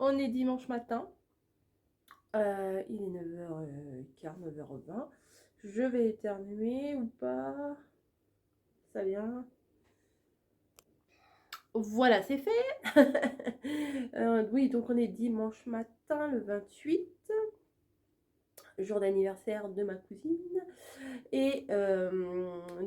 On est dimanche matin. Il est 9h15, 9h20. Je vais éternuer ou pas? Ça vient. Voilà, c'est fait. Oui, donc on est dimanche matin, le 28, jour d'anniversaire de ma cousine. Et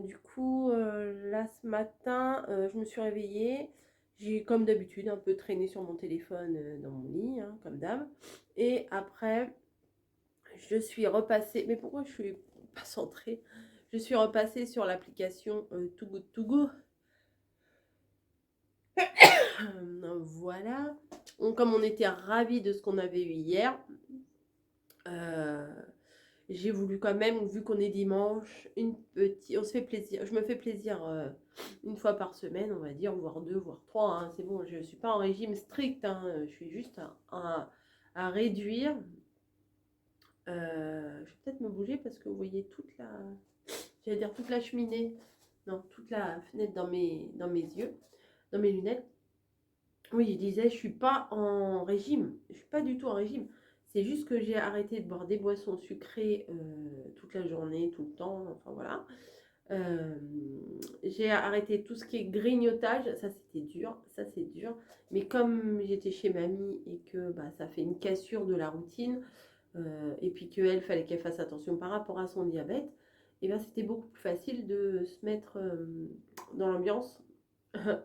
du coup, là ce matin, je me suis réveillée. J'ai, comme d'habitude, un peu traîné sur mon téléphone dans mon lit, hein, comme d'hab. Et après, je suis repassée. Mais pourquoi je suis pas centrée? Je suis repassée sur l'application Too Good To Go. Voilà. Donc, comme on était ravis de ce qu'on avait eu hier, euh, j'ai voulu quand même, vu qu'on est dimanche, on se fait plaisir. Je me fais plaisir une fois par semaine, on va dire, voire deux, voire trois, hein. C'est bon, je ne suis pas en régime strict, hein. Je suis juste à réduire. Je vais peut-être me bouger parce que vous voyez j'allais dire toute la cheminée, non, toute la fenêtre dans mes yeux, dans mes lunettes. Oui, je disais, je suis pas en régime, je suis pas du tout en régime. C'est juste que j'ai arrêté de boire des boissons sucrées toute la journée, tout le temps, enfin voilà. Euh, j'ai arrêté tout ce qui est grignotage, ça c'était dur, ça c'est dur. Mais comme j'étais chez mamie et que bah, ça fait une cassure de la routine, et puis qu'elle, fallait qu'elle fasse attention par rapport à son diabète, et bien c'était beaucoup plus facile de se mettre dans l'ambiance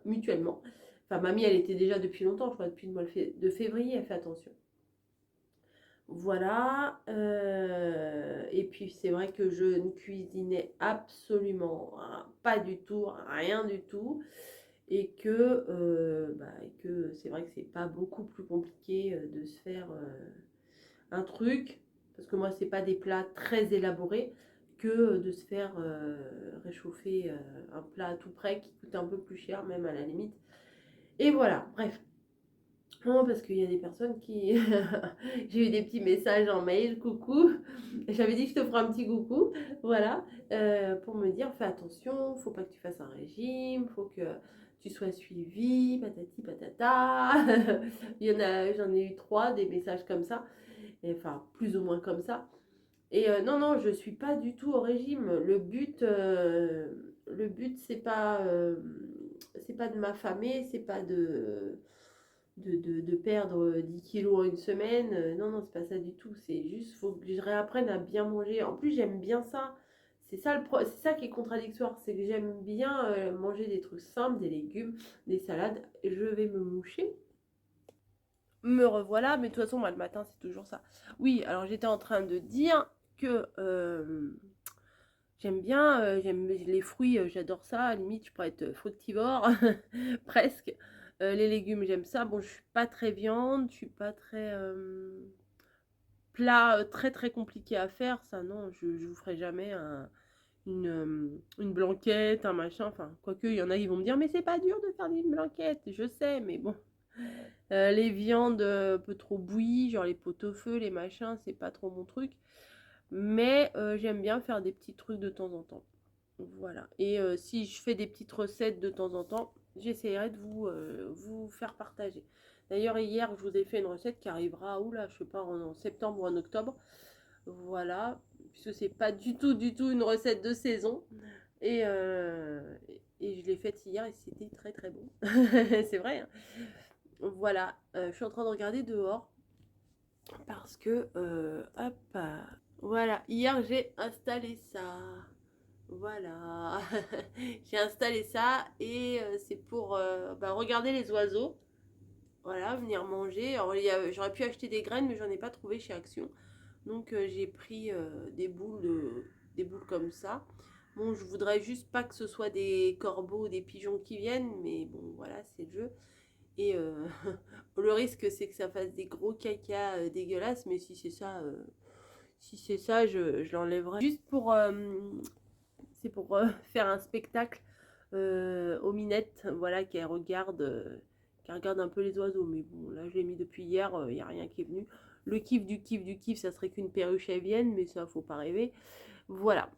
mutuellement. Enfin, mamie, elle était déjà depuis longtemps, je crois, depuis le mois de février, elle fait attention. Voilà. Et puis c'est vrai que je ne cuisinais absolument pas du tout, rien du tout. Et que c'est vrai que c'est pas beaucoup plus compliqué de se faire un truc, parce que moi, c'est pas des plats très élaborés, que de se faire réchauffer un plat tout prêt qui coûte un peu plus cher, même à la limite. Et voilà, bref. Non, parce qu'il y a des personnes qui. J'ai eu des petits messages en mail, coucou. J'avais dit que je te ferai un petit coucou, voilà, pour me dire fais attention, faut pas que tu fasses un régime, faut que tu sois suivi, patati patata. J'en ai eu trois des messages comme ça, et, enfin plus ou moins comme ça. Et non, non, je suis pas du tout au régime. Le but c'est pas de m'affamer, c'est pas de perdre 10 kilos en une semaine. Non, non, c'est pas ça du tout. C'est juste, faut que je réapprenne à bien manger. En plus, j'aime bien ça. C'est ça qui est contradictoire. C'est que j'aime bien manger des trucs simples, des légumes, des salades. Je vais me moucher. Me revoilà, mais de toute façon, moi, le matin, c'est toujours ça. Oui, alors j'étais en train de dire que j'aime bien, j'aime les fruits, j'adore ça. À la limite, je pourrais être fructivore, presque. Les légumes, j'aime ça. Bon, je suis pas très viande, je suis pas très plat très très compliqué à faire. Ça, non, je vous ferai jamais une blanquette, un machin. Enfin, quoique, il y en a qui vont me dire, mais c'est pas dur de faire des blanquettes. Je sais, mais bon. Les viandes un peu trop bouillies, genre les pot-au-feu, les machins, c'est pas trop mon truc. Mais j'aime bien faire des petits trucs de temps en temps. Voilà. Et si je fais des petites recettes de temps en temps, j'essaierai de vous faire partager. D'ailleurs, hier, je vous ai fait une recette qui arrivera, oula, je sais pas, en septembre ou en octobre. Voilà. Puisque c'est pas du tout une recette de saison. Et, euh, et je l'ai faite hier et c'était très très bon. C'est vrai, hein. Voilà. Je suis en train de regarder dehors parce que, hop, voilà. Hier, j'ai installé ça. Voilà, j'ai installé ça et c'est pour bah, regarder les oiseaux. Voilà, venir manger. Alors, j'aurais pu acheter des graines, mais j'en ai pas trouvé chez Action. Donc j'ai pris des boules comme ça. Bon, je voudrais juste pas que ce soit des corbeaux ou des pigeons qui viennent, mais bon, voilà, c'est le jeu. Et le risque, c'est que ça fasse des gros caca dégueulasses, mais si c'est ça, je l'enlèverai. Juste pour c'est pour faire un spectacle aux minettes, voilà, qu'elle regarde un peu les oiseaux. Mais bon, là, je l'ai mis depuis hier, il n'y a rien qui est venu. Le kiff du kiff, ça serait qu'une perruche elle vienne, mais ça, faut pas rêver. Voilà.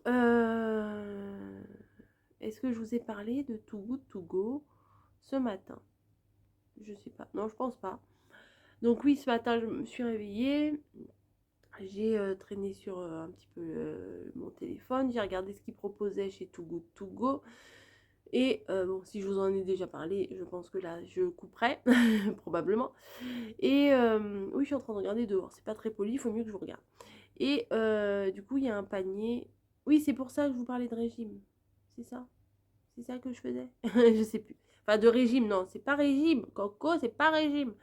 Euh, Est-ce que je vous ai parlé de Too Good To Go ce matin? Je sais pas. Non, je pense pas. Donc oui, ce matin, je me suis réveillée. J'ai traîné sur un petit peu mon téléphone. J'ai regardé ce qu'ils proposaient chez Too Good To Go. Et bon, si je vous en ai déjà parlé, je pense que là, je couperai, probablement. Et oui, je suis en train de regarder dehors. C'est pas très poli, il faut mieux que je vous regarde. Et du coup, il y a un panier. Oui, c'est pour ça que je vous parlais de régime. C'est ça? C'est ça que je faisais? Je sais plus. Enfin, de régime, non, c'est pas régime. Coco, c'est pas régime.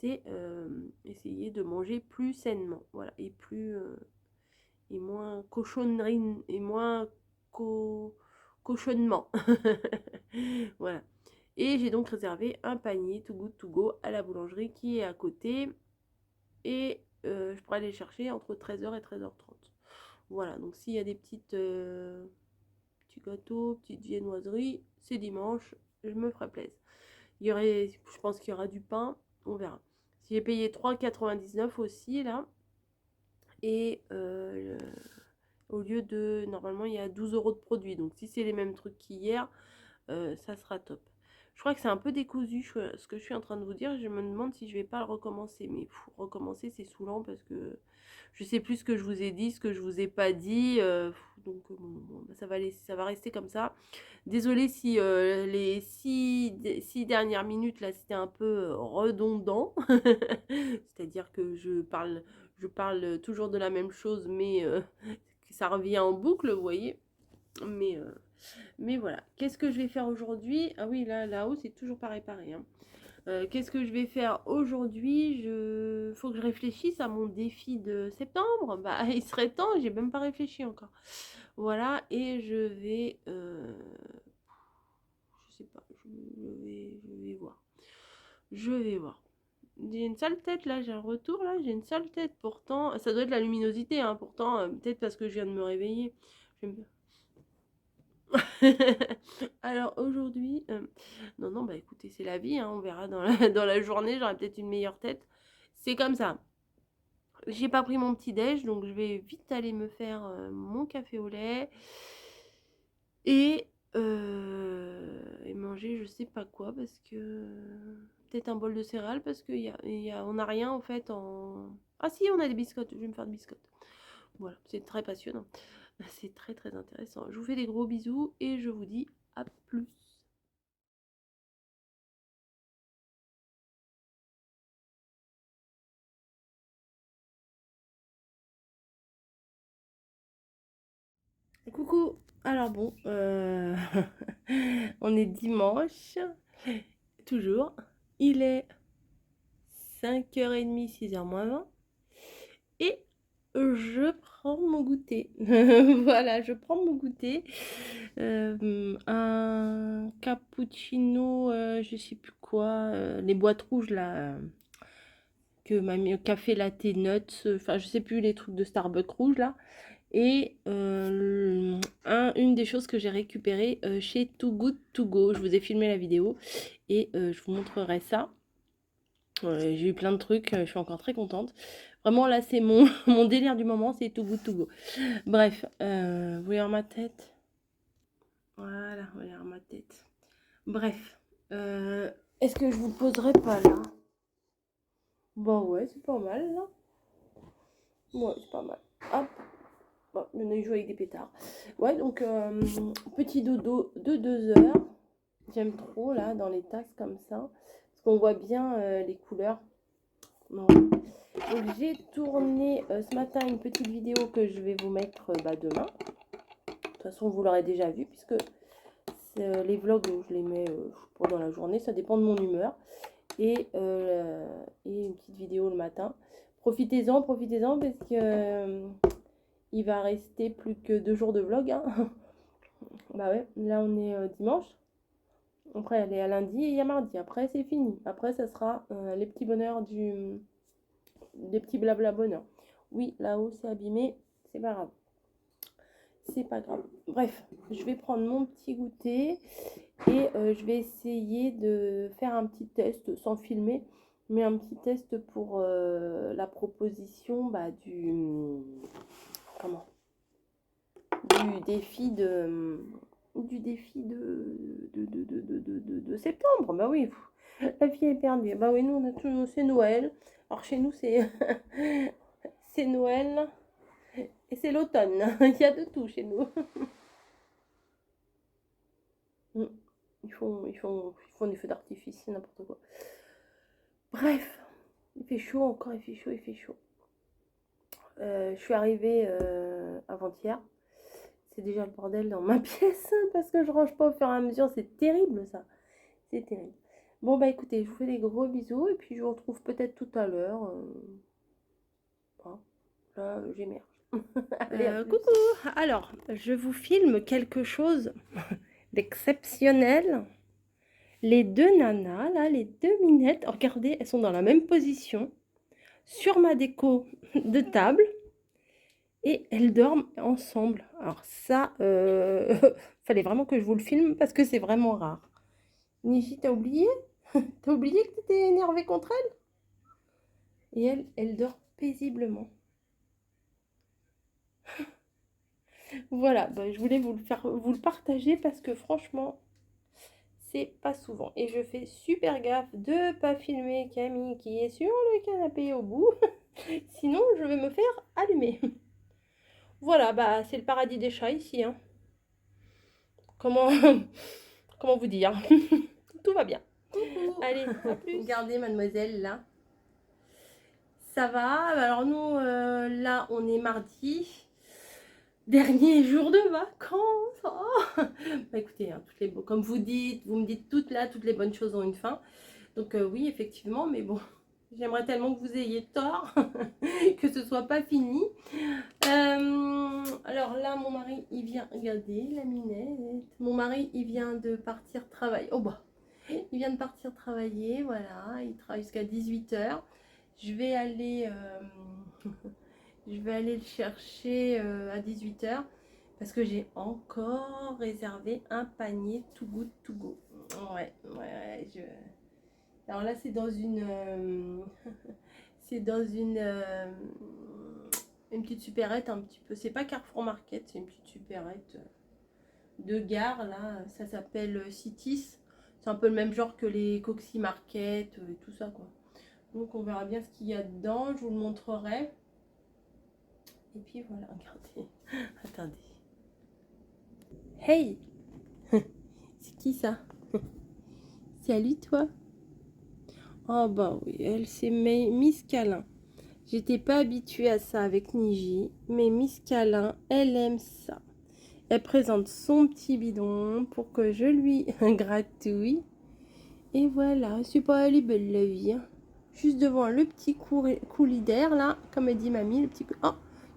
C'est essayer de manger plus sainement. Voilà. Et plus. Et moins cochonnerie. Et moins cochonnement. Voilà. Et j'ai donc réservé un panier Too Good To Go à la boulangerie qui est à côté. Et je pourrais aller chercher entre 13h et 13h30. Voilà, donc s'il y a des petits gâteaux, petites viennoiseries, c'est dimanche, je me ferai plaisir. Je pense qu'il y aura du pain, on verra. Si j'ai payé 3,99 aussi là, et au lieu de, normalement il y a 12 euros de produits, donc si c'est les mêmes trucs qu'hier, ça sera top. Je crois que c'est un peu décousu ce que je suis en train de vous dire. Je me demande si je vais pas le recommencer. Mais recommencer, c'est saoulant parce que je sais plus ce que je vous ai dit, ce que je vous ai pas dit. Donc bon, bah, ça va rester comme ça. Désolée si les 6 dernières minutes là c'était un peu redondant. C'est-à-dire que je parle toujours de la même chose, mais ça revient en boucle, vous voyez. Mais voilà. Qu'est-ce que je vais faire aujourd'hui? Ah oui, là-haut, c'est toujours pas réparé, hein. Qu'est-ce que je vais faire aujourd'hui? Faut que je réfléchisse à mon défi de septembre. Bah, il serait temps, j'ai même pas réfléchi encore. Voilà, et je vais... je sais pas, je vais voir. Je vais voir. J'ai une sale tête là, j'ai un retour là, j'ai une sale tête. Pourtant, ça doit être la luminosité, hein. Pourtant, peut-être parce que je viens de me réveiller. Je vais me- Alors aujourd'hui, non, non, bah écoutez, c'est la vie, hein, on verra dans la, dans la journée, j'aurai peut-être une meilleure tête. C'est comme ça. J'ai pas pris mon petit déj, donc je vais vite aller me faire mon café au lait et, et manger je sais pas quoi parce que peut-être un bol de céréales parce que on n'a rien en fait en... Ah si, on a des biscottes, je vais me faire des biscottes. Voilà, c'est très passionnant. C'est très très intéressant. Je vous fais des gros bisous et je vous dis à plus. Coucou. Alors bon, on est dimanche, toujours. Il est 5h30, 6h moins 20. Et je prends mon goûter. Voilà, je prends mon goûter. Un cappuccino, je sais plus quoi, les boîtes rouges là, que mamie, café latte nuts, enfin je sais plus les trucs de Starbucks rouge là. Et une des choses que j'ai récupérées chez Too Good To Go. Je vous ai filmé la vidéo et je vous montrerai ça. J'ai eu plein de trucs, je suis encore très contente. Vraiment là c'est mon délire du moment, c'est Too Good To Go. Bref, vous voyez ma tête? Voilà, vous voyez ma tête. Bref, est-ce que je vous poserai pas là? Bon ouais, c'est pas mal là. Ouais, c'est pas mal. Hop. Bon, on a joué avec des pétards. Ouais, donc petit dodo de 2 heures. J'aime trop là dans les tasses comme ça. Parce qu'on voit bien les couleurs. Bon. Donc j'ai tourné ce matin une petite vidéo que je vais vous mettre demain. De toute façon, vous l'aurez déjà vu puisque les vlogs, je les mets pendant la journée. Ça dépend de mon humeur. Et une petite vidéo le matin. Profitez-en parce que il va rester plus que 2 jours de vlog, hein. Bah ouais, là on est dimanche. Après, elle est à lundi et il y a mardi. Après, c'est fini. Après, ça sera les petits bonheurs des petits blabla bonheurs. Oui, là-haut, c'est abîmé. C'est pas grave. C'est pas grave. Bref, je vais prendre mon petit goûter et je vais essayer de faire un petit test sans filmer, mais un petit test pour la proposition comment du défi de septembre. Bah oui, La fille est perdue. Bah oui, nous, on a tout, c'est Noël. Alors chez nous, c'est c'est Noël et c'est l'automne. Il y a de tout chez nous. Mm. Ils font des feux d'artifice, c'est n'importe quoi. Bref, il fait chaud encore, il fait chaud, il fait chaud. Je suis arrivée avant-hier. C'est déjà le bordel dans ma pièce parce que je range pas au fur et à mesure. C'est terrible ça. C'est terrible. Bon bah écoutez, je vous fais des gros bisous et puis je vous retrouve peut-être tout à l'heure. Hein. Là, j'émerge. Allez, coucou. Alors, je vous filme quelque chose d'exceptionnel. Les deux nanas, là, les deux minettes, regardez, elles sont dans la même position sur ma déco de table et elles dorment ensemble. Alors ça, fallait vraiment que je vous le filme parce que c'est vraiment rare. Niji, t'as oublié? T'as oublié que t'étais énervée contre elle? Et elle dort paisiblement. Voilà, bah, je voulais vous le partager parce que franchement, c'est pas souvent. Et je fais super gaffe de pas filmer Camille qui est sur le canapé au bout. Sinon, je vais me faire allumer. Voilà, bah c'est le paradis des chats ici. Hein. Comment, comment vous dire? Tout va bien. Coucou. Allez, à plus. Regardez mademoiselle là. Ça va. Alors nous, là, on est mardi. Dernier jour de vacances. Oh bah écoutez, hein, comme vous dites, vous me dites toutes les bonnes choses ont une fin. Donc oui, effectivement, mais bon, j'aimerais tellement que vous ayez tort, que ce soit pas fini. Alors là, mon mari, il vient, regardez, la minette. Mon mari, il vient de partir travailler. Oh bah, il vient de partir travailler, voilà, il travaille jusqu'à 18 h. Je vais aller... je vais aller le chercher à 18 h parce que j'ai encore réservé un panier Too Good To Go. Ouais, alors là, c'est dans une... c'est dans une petite supérette un petit peu. C'est pas Carrefour Market, c'est une petite supérette de gare, là. Ça s'appelle Citis. C'est un peu le même genre que les Coxy Market et tout ça, quoi. Donc on verra bien ce qu'il y a dedans, je vous le montrerai. Et puis voilà, regardez. Attendez. Hey! C'est qui ça? Salut toi! Oh bah oui, elle c'est Miss Câlin. J'étais pas habituée à ça avec Niji, mais Miss Câlin, elle aime ça. Elle présente son petit bidon pour que je lui gratouille. Et voilà, c'est pas elle est belle la vie. Hein. Juste devant le petit coulis d'air là, comme elle dit mamie, le petit... Oh,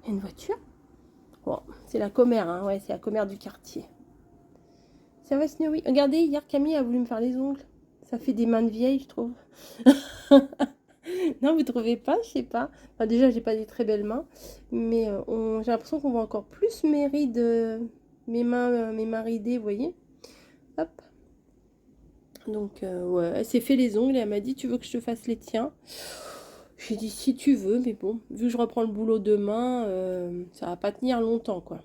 il y a une voiture? Bon, c'est la commère, hein. Ouais, c'est la commère du quartier. Ça va, Snowy? Regardez, hier, Camille a voulu me faire les ongles. Ça fait des mains de vieille, je trouve. Non, vous trouvez pas? Je sais pas. Enfin, déjà, j'ai pas des très belles mains. Mais j'ai l'impression qu'on voit encore plus mes rides, mes mains ridées, vous voyez? Hop. Donc, ouais, elle s'est fait les ongles et elle m'a dit, tu veux que je te fasse les tiens? J'ai dit, si tu veux, mais bon, vu que je reprends le boulot demain, ça va pas tenir longtemps, quoi.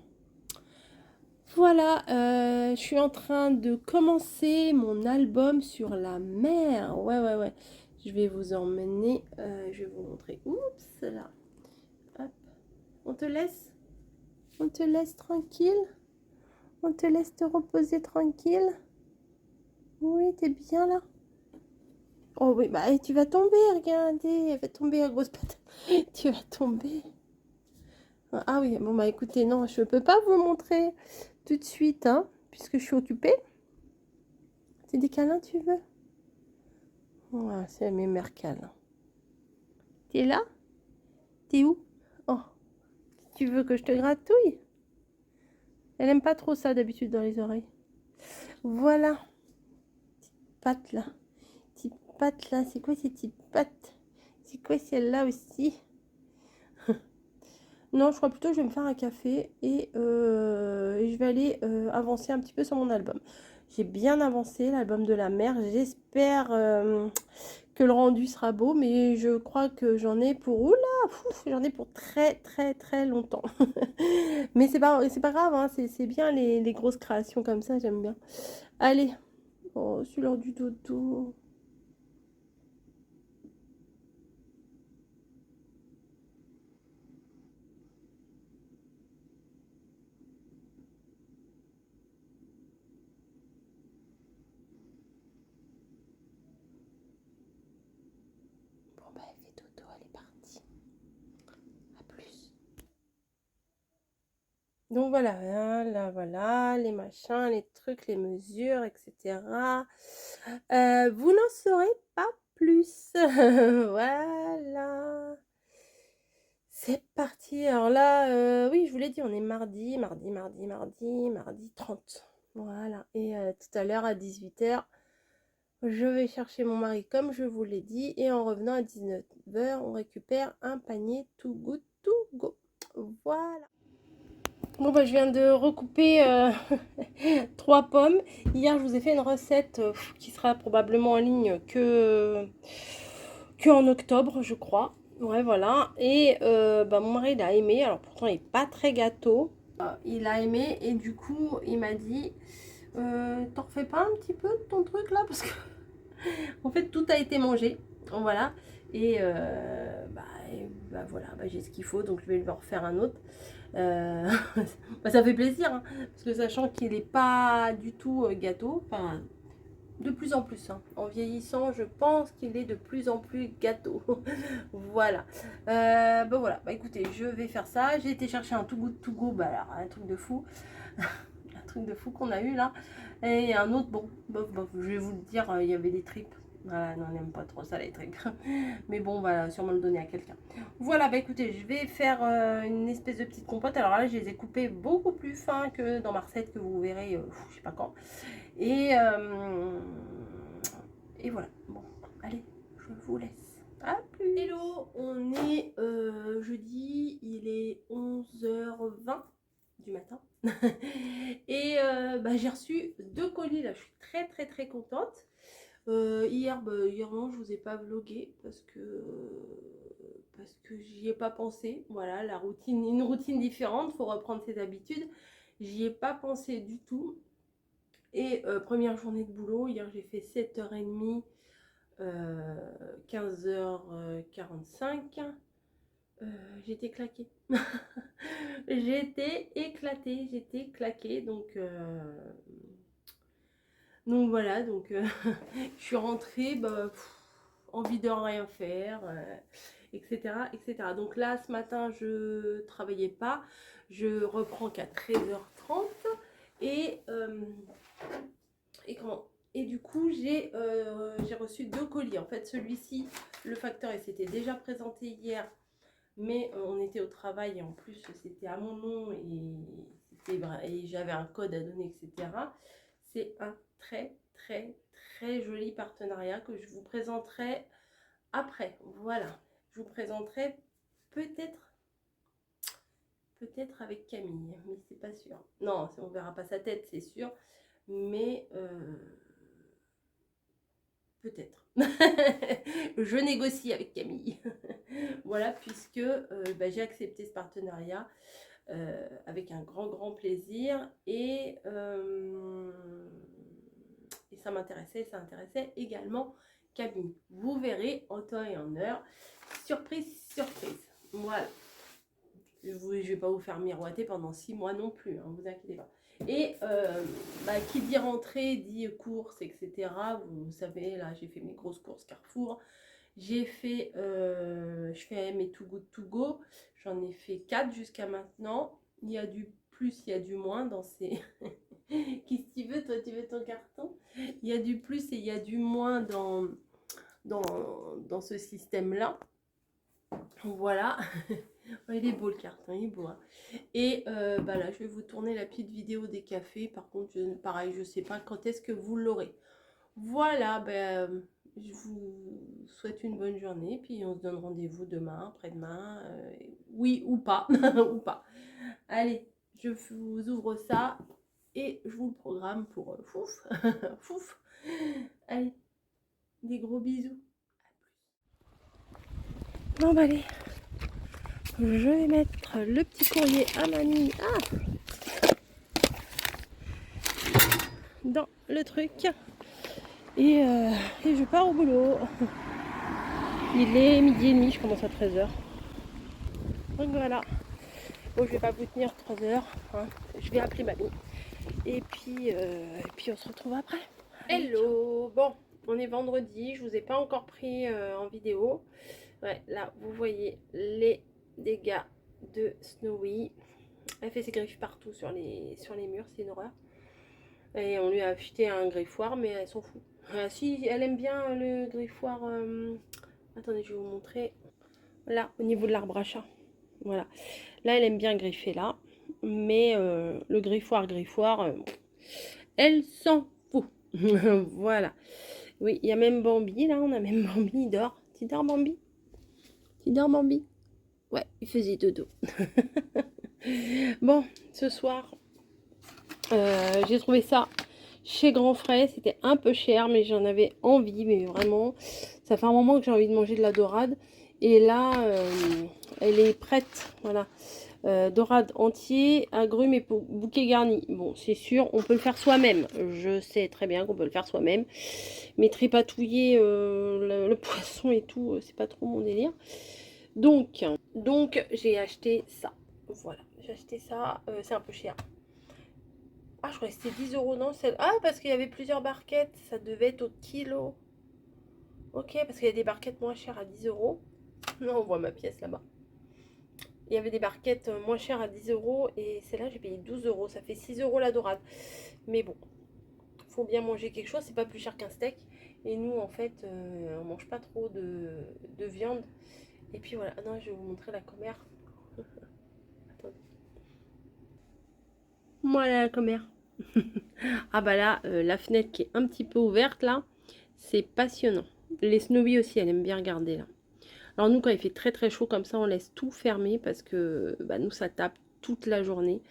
Voilà, je suis en train de commencer mon album sur la mer. Ouais, ouais, ouais. Je vais vous emmener, je vais vous montrer. Oups, là. Hop. On te laisse? On te laisse tranquille? On te laisse te reposer tranquille? Oui, t'es bien là? Oh oui, bah tu vas tomber, regardez. Elle va tomber à grosse patate. Tu vas tomber. Ah oui, bon bah écoutez, non, je peux pas vous montrer tout de suite, hein, puisque je suis occupée. C'est des câlins, tu veux? Ouais, c'est mes mères câlins. T'es là? T'es où? Oh, tu veux que je te gratouille? Elle aime pas trop ça d'habitude dans les oreilles. Voilà. Petite patte là. Petite patte là. C'est quoi ces petites pattes? C'est quoi celle-là aussi? Non, je crois plutôt que je vais me faire un café et je vais aller avancer un petit peu sur mon album. J'ai bien avancé l'album de la mer. J'espère que le rendu sera beau, mais je crois que j'en ai pour... Oula, j'en ai pour très très très longtemps. Mais c'est pas grave, hein, c'est bien les grosses créations comme ça, j'aime bien. Allez, oh, c'est l'heure du dodo. bah elle fait dodo, elle est partie. À plus. Donc voilà, voilà, les machins, les trucs, les mesures, etc. Vous n'en saurez pas plus. Voilà. C'est parti. Alors là, oui, je vous l'ai dit, on est mardi 30. Voilà. Et tout à l'heure à 18h, je vais chercher mon mari comme je vous l'ai dit. Et en revenant à 19h, on récupère un panier Too Good To Go. Voilà. Bon, bah, je viens de recouper 3 pommes. Hier, je vous ai fait une recette qui sera probablement en ligne que en octobre, je crois. Ouais, voilà. Et bah, mon mari, il a aimé. Alors, pourtant, il n'est pas très gâteau. Il a aimé et du coup, il m'a dit t'en refais pas un petit peu de ton truc là? Parce que, en fait, tout a été mangé. Voilà. Et bah, voilà, bah, j'ai ce qu'il faut. Donc, je vais lui en refaire un autre. Bah, ça fait plaisir, hein, parce que sachant qu'il n'est pas du tout gâteau, enfin de plus en plus, hein, en vieillissant, je pense qu'il est de plus en plus gâteau. Voilà. Bah voilà, bah écoutez, je vais faire ça. J'ai été chercher un Too Good To Go, bah alors, un truc de fou. Un truc de fou qu'on a eu là. Et un autre, bon, bof, bof, je vais vous le dire, il y avait des tripes. Voilà, non, on n'aime pas trop ça les tripes. Mais bon, on va sûrement le donner à quelqu'un. Voilà, bah écoutez, je vais faire une espèce de petite compote. Alors là, je les ai coupées beaucoup plus fins que dans ma recette que vous verrez, je sais pas quand. Et voilà. Bon, allez, je vous laisse. À plus. Hello, on est jeudi, il est 11h20 du matin. Et bah, j'ai reçu 2 colis là, je suis très contente. Hier non, je vous ai pas vlogué parce que j'y ai pas pensé. Voilà, une routine différente, faut reprendre ses habitudes. J'y ai pas pensé du tout. Et première journée de boulot, hier j'ai fait 7h30, 15h45. J'étais claquée. J'étais éclatée, j'étais claquée. Donc voilà, donc je suis rentrée, bah, envie de rien faire, etc., etc. Donc là, ce matin, je travaillais pas, je reprends qu'à 13h30 et et du coup, j'ai reçu 2 colis. En fait, celui-ci, le facteur, il s'était déjà présenté hier, mais on était au travail et en plus, c'était à mon nom et j'avais un code à donner, etc. C'est un très joli partenariat que je vous présenterai après. Voilà, je vous présenterai peut-être avec Camille, mais c'est pas sûr. Non, on verra pas sa tête, c'est sûr, mais peut-être. Je négocie avec Camille. Voilà, puisque bah, j'ai accepté ce partenariat avec un grand plaisir et ça m'intéressait, ça intéressait également Camille. Vous verrez en temps et en heure. Surprise, surprise. Voilà. Je ne vais pas vous faire miroiter pendant 6 mois non plus, hein, vous inquiétez pas. Et bah, qui dit rentrée, dit courses, etc. Vous savez, là, j'ai fait mes grosses courses Carrefour. J'ai fait, je fais mes Too Good To Go. J'en ai fait 4 jusqu'à maintenant. Il y a du plus, il y a du moins dans ces... Qu'est-ce que tu veux? Toi, tu veux ton carton? Il y a du plus et il y a du moins dans ce système-là. Voilà. Il est beau le carton, il est beau. Hein. Et bah là, je vais vous tourner la petite vidéo des cafés. Par contre, pareil, je ne sais pas quand est-ce que vous l'aurez. Voilà, ben, je vous souhaite une bonne journée. Puis on se donne rendez-vous demain, après-demain. Oui ou pas. Ou pas. Allez, je vous ouvre ça. Et je vous le programme pour fouf. Fouf. Allez, des gros bisous. Bon, bah allez. Je vais mettre le petit courrier à mamie dans le truc et je pars au boulot. Il est 12h30, je commence à 13h. Donc voilà. Bon, je vais pas vous tenir 3 heures. Hein. Je vais appeler mamie. Et puis on se retrouve après. Hello. Bon, on est vendredi. Je vous ai pas encore pris en vidéo. Ouais, là, vous voyez les dégâts de Snowy. Elle fait ses griffes partout sur les murs, c'est une horreur. Et on lui a acheté un griffoir, mais elle s'en fout. Ah, si, elle aime bien le griffoir. Attendez, je vais vous montrer. Là, au niveau de l'arbre à chat. Voilà. Là, elle aime bien griffer là. Mais le griffoir, elle s'en fout. Voilà. Oui, il y a même Bambi, là. On a même Bambi, il dort. Tu dors, Bambi? Tu dors, Bambi? Ouais, il faisait dodo. Bon, ce soir, j'ai trouvé ça chez Grand Frais. C'était un peu cher, mais j'en avais envie. Mais vraiment, ça fait un moment que j'ai envie de manger de la dorade. Et là, elle est prête. Voilà. Dorade entier, agrumes et bouquet garni. Bon, c'est sûr, on peut le faire soi-même. Je sais très bien qu'on peut le faire soi-même. Mais tripatouiller le poisson et tout, c'est pas trop mon délire. Donc j'ai acheté ça. Voilà, j'ai acheté ça. C'est un peu cher. Ah, je croyais que c'était 10 euros, non? Ah, parce qu'il y avait plusieurs barquettes. Ça devait être au kilo. Ok, parce qu'il y a des barquettes moins chères à 10 euros. Non, on voit ma pièce là-bas. Il y avait des barquettes moins chères à 10 euros. Et celle-là, j'ai payé 12 euros. Ça fait 6 euros la dorade. Mais bon, faut bien manger quelque chose. C'est pas plus cher qu'un steak. Et nous, en fait, on mange pas trop de viande. Et puis voilà. Ah non, je vais vous montrer la commère. Attendez. Voilà la commère. Ah bah là, la fenêtre qui est un petit peu ouverte là, c'est passionnant. Les Snowy aussi, elle aime bien regarder là. Alors nous, quand il fait très très chaud comme ça, on laisse tout fermé parce que bah, nous, ça tape toute la journée.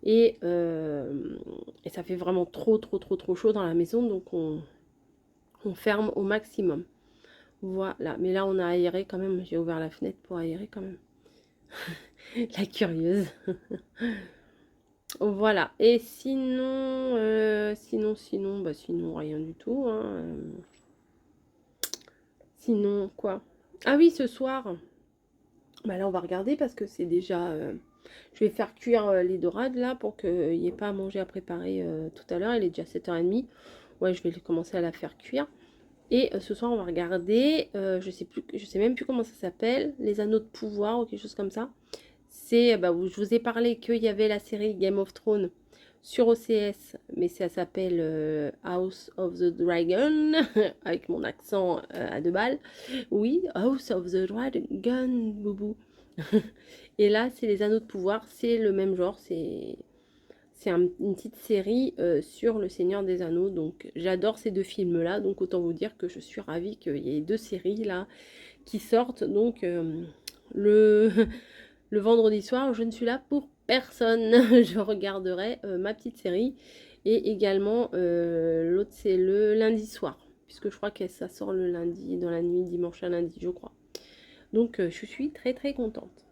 Et ça fait vraiment trop chaud dans la maison, donc on ferme au maximum. Voilà, mais là on a aéré quand même, j'ai ouvert la fenêtre pour aérer quand même. La curieuse. Voilà, et sinon, sinon rien du tout. Hein. Sinon, quoi? Ah oui, ce soir, bah là on va regarder parce que c'est déjà... je vais faire cuire les dorades là pour qu'il n'y ait pas à manger à préparer tout à l'heure. Il est déjà 7h30. Ouais, je vais commencer à la faire cuire. Et ce soir, on va regarder, je sais même plus comment ça s'appelle, Les Anneaux de Pouvoir ou quelque chose comme ça. C'est, bah, où je vous ai parlé qu'il y avait la série Game of Thrones sur OCS, mais ça s'appelle House of the Dragon, avec mon accent à deux balles. Oui, House of the Dragon, boubou. Et là, c'est Les Anneaux de Pouvoir, c'est le même genre, c'est une petite série sur le Seigneur des Anneaux. Donc j'adore ces deux films-là. Donc autant vous dire que je suis ravie qu'il y ait deux séries là qui sortent. Donc le, le vendredi soir, je ne suis là pour personne. Je regarderai ma petite série. Et également, l'autre c'est le lundi soir. Puisque je crois que ça sort le lundi, dans la nuit, dimanche à lundi, je crois. Donc je suis très contente.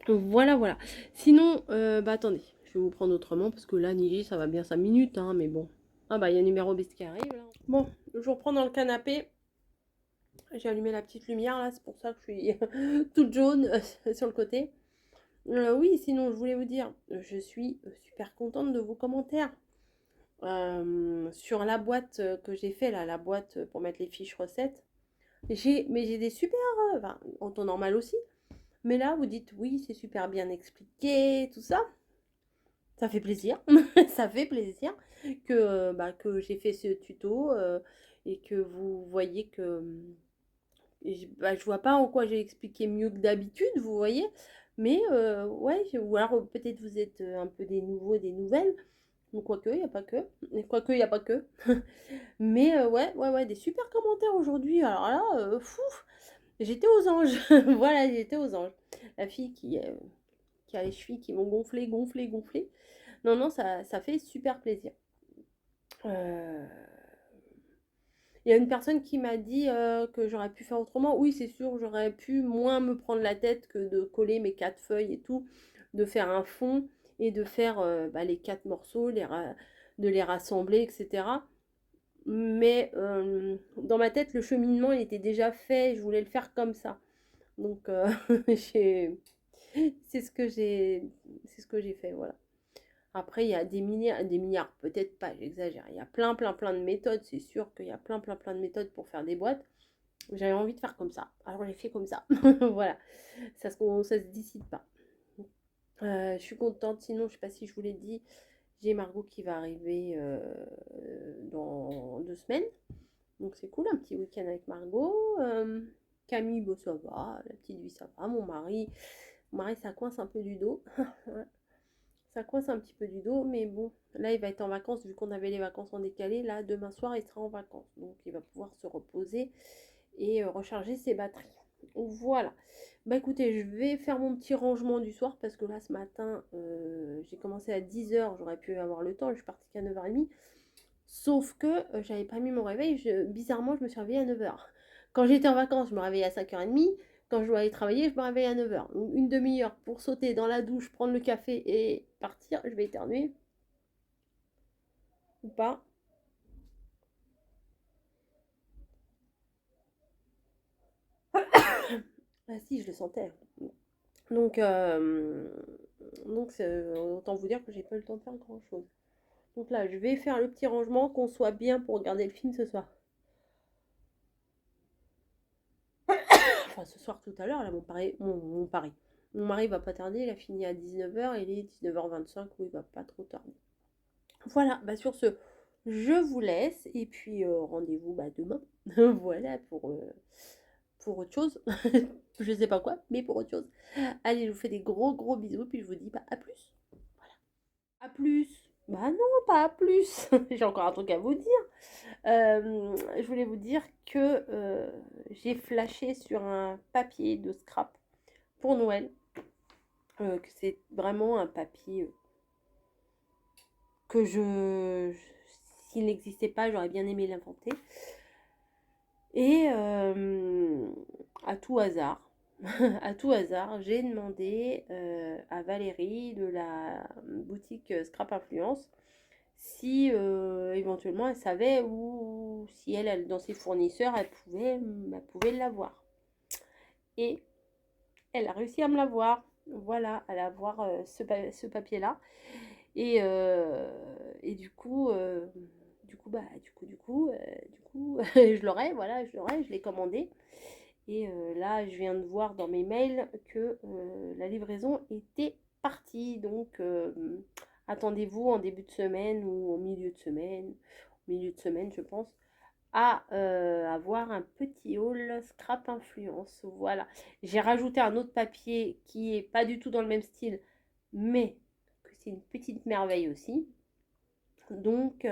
Voilà, voilà. Sinon, bah attendez, je vais vous prendre autrement parce que là, Niji, ça va bien 5 minutes, hein, mais bon. Ah bah, il y a un numéro bis qui arrive là. Bon, je vous reprends dans le canapé. J'ai allumé la petite lumière là, c'est pour ça que je suis toute jaune sur le côté. Oui, sinon, je voulais vous dire, je suis super contente de vos commentaires. Sur la boîte que j'ai fait là, la boîte pour mettre les fiches recettes. J'ai des super, enfin, en temps normal aussi. Mais là, vous dites oui, c'est super bien expliqué, tout ça. Ça fait plaisir, ça fait plaisir que j'ai fait ce tuto et que vous voyez que je vois pas en quoi j'ai expliqué mieux que d'habitude, vous voyez. Mais ouais, ou alors peut-être vous êtes un peu des nouveaux, des nouvelles. Donc quoique, il n'y a pas que. Quoique, il n'y a pas que. Mais ouais, des super commentaires aujourd'hui. Alors là, fou, j'étais aux anges. Voilà, j'étais aux anges. La fille qui a les chevilles qui vont gonfler. Non, ça fait super plaisir. Euh, Il y a une personne qui m'a dit que j'aurais pu faire autrement. Oui, c'est sûr, j'aurais pu moins me prendre la tête que de coller mes 4 feuilles et tout, de faire un fond et de faire bah, les 4 morceaux, de les rassembler, etc. Mais dans ma tête, le cheminement il était déjà fait, je voulais le faire comme ça. Donc, c'est ce que j'ai fait, voilà. Après, il y a des milliards, peut-être pas, j'exagère. Il y a plein de méthodes. C'est sûr qu'il y a plein de méthodes pour faire des boîtes. J'avais envie de faire comme ça. Alors j'ai fait comme ça. Voilà. Ça se décide pas. Je suis contente. Sinon, je sais pas si je vous l'ai dit, j'ai Margot qui va arriver dans 2 semaines. Donc c'est cool, un petit week-end avec Margot. Camille, bon, ça va. La petite vie, ça va. Mon mari, ça coince un peu du dos. Ça coince un petit peu du dos, mais bon, là, il va être en vacances, vu qu'on avait les vacances en décalé. Là, demain soir, il sera en vacances. Donc, il va pouvoir se reposer et recharger ses batteries. Voilà. Bah écoutez, je vais faire mon petit rangement du soir parce que là, ce matin, j'ai commencé à 10 h. J'aurais pu avoir le temps. Je suis partie qu'à 9h30. Sauf que j'avais pas mis mon réveil. Bizarrement, je me suis réveillée à 9h. Quand j'étais en vacances, je me réveillais à 5h30. Quand je dois aller travailler, je me réveille à 9h. Donc une demi-heure pour sauter dans la douche, prendre le café et partir. Je vais éternuer ou pas? Ah si, je le sentais. Donc, autant vous dire que j'ai pas eu le temps de faire grand-chose. Donc là, je vais faire le petit rangement, qu'on soit bien pour regarder le film ce soir. Enfin, ce soir tout à l'heure, là, mon mari va pas tarder, il a fini à 19h, il est 19h25, oui, il va pas trop tarder. Voilà, bah sur ce, je vous laisse, et puis rendez-vous bah, demain, voilà, pour autre chose. Je sais pas quoi, mais pour autre chose. Allez, je vous fais des gros gros bisous, puis je vous dis bah, à plus. À plus. Bah non, pas à plus. J'ai encore un truc à vous dire. Je voulais vous dire que j'ai flashé sur un papier de scrap pour Noël. Que c'est vraiment un papier que s'il n'existait pas, j'aurais bien aimé l'inventer. Et à tout hasard, à tout hasard, j'ai demandé à Valérie de la boutique Scrap Influence si éventuellement elle savait ou si dans ses fournisseurs, elle pouvait l'avoir. Et elle a réussi à me l'avoir. Voilà, à l'avoir ce papier-là. Et du coup, je l'aurai, voilà, je l'ai commandé. Et là, je viens de voir dans mes mails que la livraison était partie. Donc, attendez-vous en début de semaine ou au milieu de semaine, je pense, à avoir un petit haul Scrap Influence. Voilà. J'ai rajouté un autre papier qui est pas du tout dans le même style, mais que c'est une petite merveille aussi. Donc,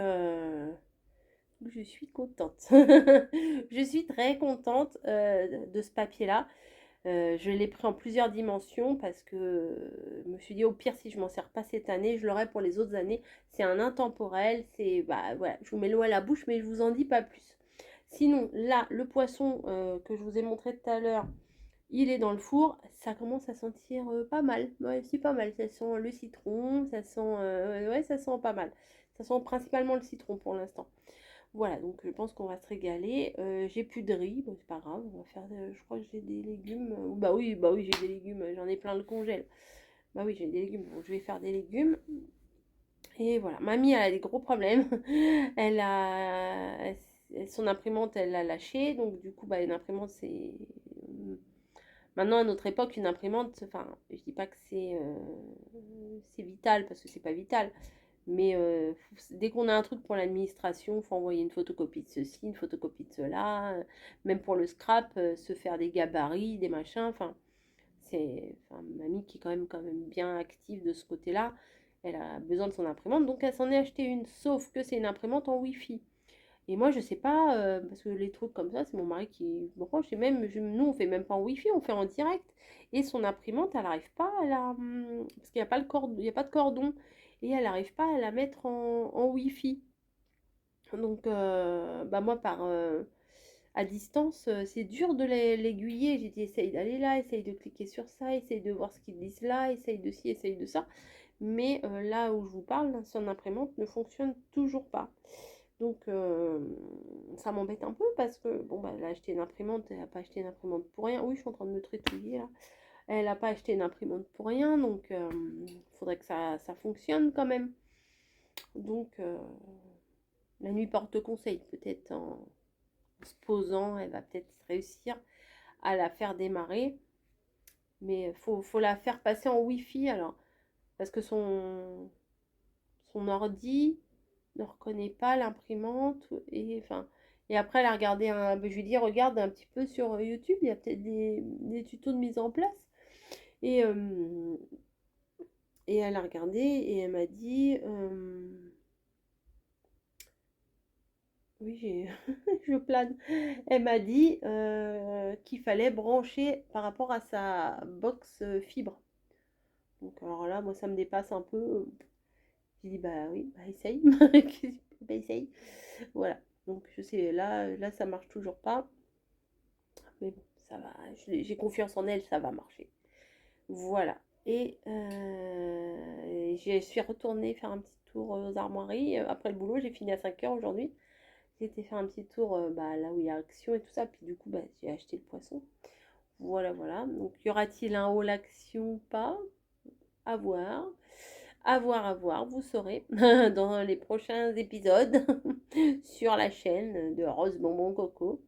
je suis contente. Je suis très contente de ce papier-là. Je l'ai pris en plusieurs dimensions parce que je me suis dit au pire si je m'en sers pas cette année, je l'aurai pour les autres années. C'est un intemporel, c'est bah voilà, je vous mets l'eau à la bouche mais je vous en dis pas plus. Sinon là, le poisson que je vous ai montré tout à l'heure, il est dans le four, ça commence à sentir pas mal. Ouais, c'est pas mal, ça sent le citron, ça sent ouais, ça sent pas mal. Ça sent principalement le citron pour l'instant. Voilà, donc je pense qu'on va se régaler. J'ai plus de riz, bon, c'est pas grave, on va faire. Je crois que j'ai des légumes. Bah oui, j'ai des légumes, j'en ai plein le congèle. Bah oui, j'ai des légumes, bon, je vais faire des légumes. Et voilà, mamie, elle a des gros problèmes. Son imprimante, elle l'a lâchée, donc du coup, bah, une imprimante, c'est. Maintenant, à notre époque, une imprimante, enfin, je dis pas que c'est vital, parce que c'est pas vital. Mais dès qu'on a un truc pour l'administration, il faut envoyer une photocopie de ceci, une photocopie de cela. Même pour le scrap, se faire des gabarits, des machins. Enfin, mamie qui est quand même bien active de ce côté-là. Elle a besoin de son imprimante, donc elle s'en est acheté une. Sauf que c'est une imprimante en Wi-Fi. Et moi, je sais pas, parce que les trucs comme ça, c'est mon mari qui branche. Et même, nous, on fait même pas en Wi-Fi, on fait en direct. Et son imprimante, elle n'arrive pas à parce qu'il n'y a pas il y a pas de cordon. Et elle n'arrive pas à la mettre en Wi-Fi. Donc, bah moi, à distance, c'est dur de l'aiguiller. J'ai dit, essaye d'aller là, essaye de cliquer sur ça, essaye de voir ce qu'ils disent là, essaye de ci, essaye de ça. Mais là où je vous parle, son imprimante ne fonctionne toujours pas. Donc, ça m'embête un peu parce que, bon, bah, elle a acheté une imprimante, elle n'a pas acheté une imprimante pour rien. Oui, je suis en train de me trépouiller là. Elle n'a pas acheté une imprimante pour rien, donc il faudrait que ça fonctionne quand même. Donc, la nuit porte conseil, peut-être se posant, elle va peut-être réussir à la faire démarrer. Mais faut la faire passer en Wi-Fi alors. Parce que son ordi ne reconnaît pas l'imprimante. Et après, elle a regardé je lui dis, regarde un petit peu sur YouTube, il y a peut-être des tutos de mise en place. Et, euh, et elle a regardé et elle m'a dit, oui, je plane. Elle m'a dit qu'il fallait brancher par rapport à sa box fibre. Donc alors là, moi, ça me dépasse un peu. J'ai dit, bah oui, bah essaye. Bah essaye. Voilà. Donc je sais, là, ça marche toujours pas. Mais bon, ça va. J'ai confiance en elle, ça va marcher. Voilà. Et je suis retournée faire un petit tour aux armoiries. Après le boulot, j'ai fini à 5 heures aujourd'hui. J'ai été faire un petit tour là où il y a Action et tout ça. Puis du coup, j'ai acheté le poisson. Voilà, voilà. Donc, y aura-t-il un haul Action ou pas? À voir. À voir, à voir. Vous saurez dans les prochains épisodes sur la chaîne de Rose Bonbon Coco.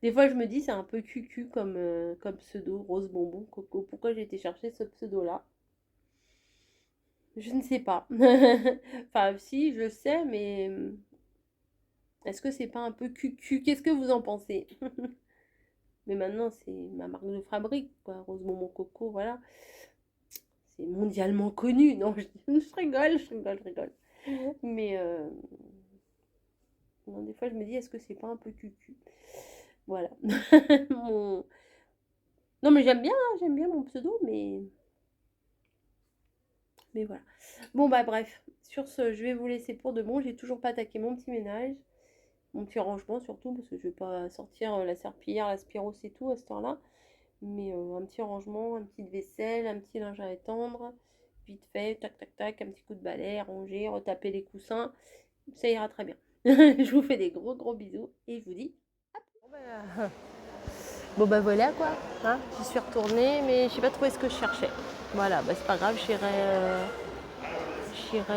Des fois, je me dis, c'est un peu cucu comme pseudo, Rose Bonbon Coco. Pourquoi j'ai été chercher ce pseudo-là? Je ne sais pas. Enfin, si, je sais, mais est-ce que c'est pas un peu cucu? Qu'est-ce que vous en pensez? Mais maintenant, c'est ma marque de fabrique, quoi. Rose Bonbon Coco, voilà. C'est mondialement connu. Non, je rigole, je rigole, je rigole. Mais non, des fois, je me dis, est-ce que c'est pas un peu cucu? Voilà. Mon... Non, mais j'aime bien mon pseudo, mais voilà. Bon, bah bref, sur ce, je vais vous laisser pour de bon. J'ai toujours pas attaqué mon petit ménage, mon petit rangement surtout, parce que je vais pas sortir la serpillière, la Spiros et tout à cette heure-là. Mais un petit rangement, un petit vaisselle, un petit linge à étendre, vite fait, tac tac tac, un petit coup de balai, ranger, retaper les coussins, ça ira très bien. Je vous fais des gros gros bisous et je vous dis à plus. Bon bah voilà quoi, hein, j'y suis retournée mais j'ai pas trouvé ce que je cherchais. Voilà, bah c'est pas grave, j'irai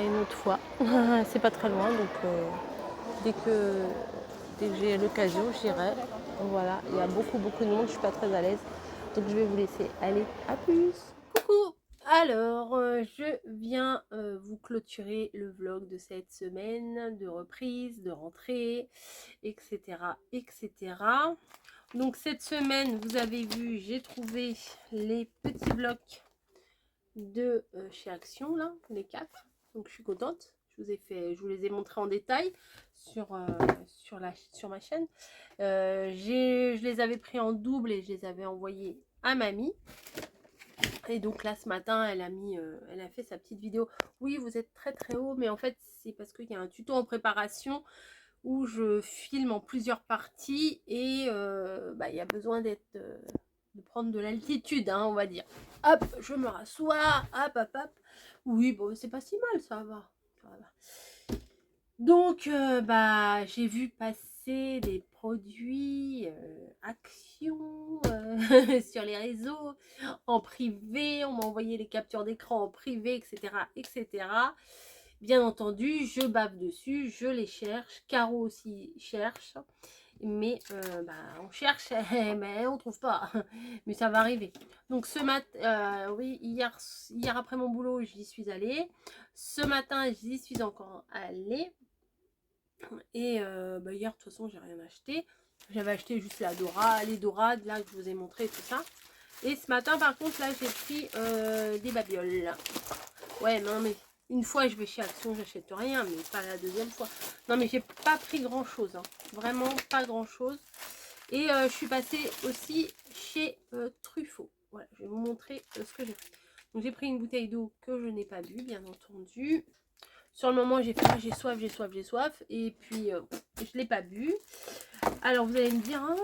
une autre fois. C'est pas très loin donc dès que, dès que j'ai l'occasion j'irai. Voilà, il y a beaucoup de monde, je suis pas très à l'aise. Donc je vais vous laisser. Allez, à plus. Coucou. Alors, je viens vous clôturer le vlog de cette semaine de reprise, de rentrée, etc. etc. Donc cette semaine, vous avez vu, j'ai trouvé les petits blocs de chez Action, là, les 4. Donc je suis contente. Je vous les ai montrés en détail sur ma chaîne. Je les avais pris en double et je les avais envoyés à mamie. Et donc là, ce matin, elle a fait sa petite vidéo. Oui, vous êtes très très haut, mais en fait, c'est parce qu'il y a un tuto en préparation où je filme en plusieurs parties et il y a besoin de prendre de l'altitude, hein, on va dire. Hop, je me rassois, hop, hop, hop. Oui, bon, c'est pas si mal, ça va. Ça va. Donc, j'ai vu passer des produits Action sur les réseaux, en privé. On m'a envoyé les captures d'écran en privé, etc., etc. Bien entendu, je bave dessus, je les cherche. Caro aussi cherche. Mais on cherche, mais on trouve pas. Mais ça va arriver. Donc ce matin, oui, hier après mon boulot, j'y suis allée. Ce matin, j'y suis encore allée. Et hier, de toute façon, j'ai rien acheté. J'avais acheté juste les dorades, là, que je vous ai montré, tout ça. Et ce matin, par contre, là, j'ai pris des babioles. Ouais, non, mais une fois, je vais chez Action, j'achète rien, mais pas la deuxième fois. Non, mais j'ai pas pris grand-chose, hein. Vraiment pas grand-chose. Et je suis passée aussi chez Truffaut. Voilà, je vais vous montrer ce que j'ai pris. Donc, j'ai pris une bouteille d'eau que je n'ai pas bu, bien entendu. Sur le moment, j'ai fait j'ai soif, j'ai soif, j'ai soif. Et puis, je ne l'ai pas bu. Alors, vous allez me dire, ah,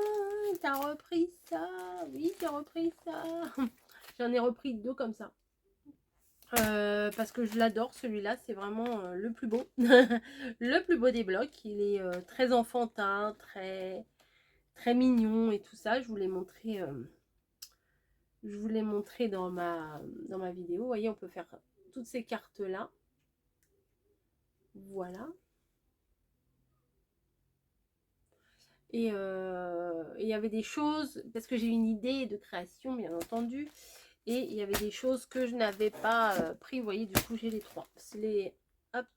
t'as repris ça? Oui, j'ai repris ça. J'en ai repris 2 comme ça. Parce que je l'adore, celui-là, c'est vraiment le plus beau. Le plus beau des blocs. Il est très enfantin, très, très mignon et tout ça. Je vous l'ai montré, dans ma vidéo. Vous voyez, on peut faire toutes ces cartes-là. Voilà. Et il y avait des choses, parce que j'ai une idée de création, bien entendu. Et il y avait des choses que je n'avais pas pris. Vous voyez, du coup, j'ai les 3. C'est les... Hop,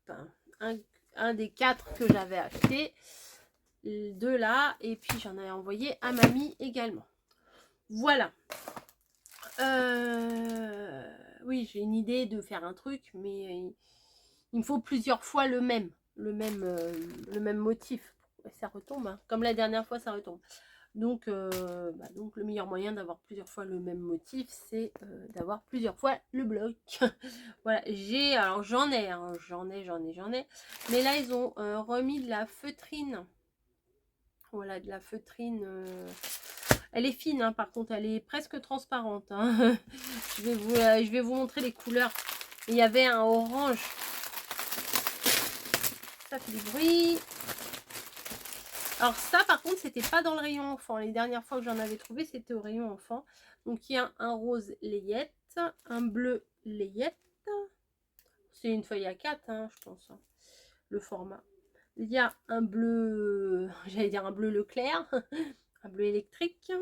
un des 4 que j'avais acheté. 2 là. Et puis, j'en ai envoyé à mamie également. Voilà. Oui, j'ai une idée de faire un truc, mais il me faut plusieurs fois le même motif. Ça retombe, hein. Comme la dernière fois, ça retombe. Donc, donc le meilleur moyen d'avoir plusieurs fois le même motif, c'est d'avoir plusieurs fois le bloc. Voilà, alors j'en ai, hein, j'en ai. Mais là, ils ont remis de la feutrine. Voilà, de la feutrine. Elle est fine, hein, par contre, elle est presque transparente. Hein. Je vais vous montrer les couleurs. Il y avait un orange. Ça fait du bruit. Alors ça, par contre, c'était pas dans le rayon enfant. Les dernières fois que j'en avais trouvé, c'était au rayon enfant. Donc il y a un rose layette, un bleu layette. C'est une feuille à 4, hein, je pense, hein, le format. Il y a un bleu, j'allais dire un bleu Leclerc, un bleu électrique,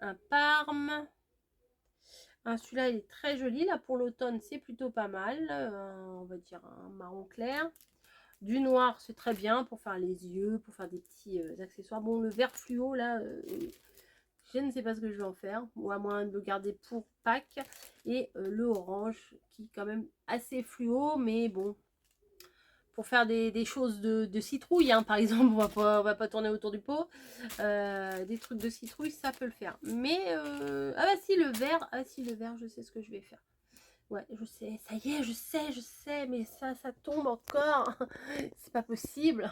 un parme. Ah, celui-là, il est très joli. Là, pour l'automne, c'est plutôt pas mal. On va dire un marron clair. Du noir, c'est très bien pour faire les yeux, pour faire des petits accessoires. Bon, le vert fluo, là, je ne sais pas ce que je vais en faire. Ou à moins de le garder pour Pâques. Et le orange, qui est quand même assez fluo, mais bon. Pour faire des choses de citrouille, hein, par exemple, on va pas tourner autour du pot. Des trucs de citrouille, ça peut le faire. Mais, ah bah si, le vert, je sais ce que je vais faire. Ouais, je sais, ça y est, je sais, mais ça tombe encore. C'est pas possible.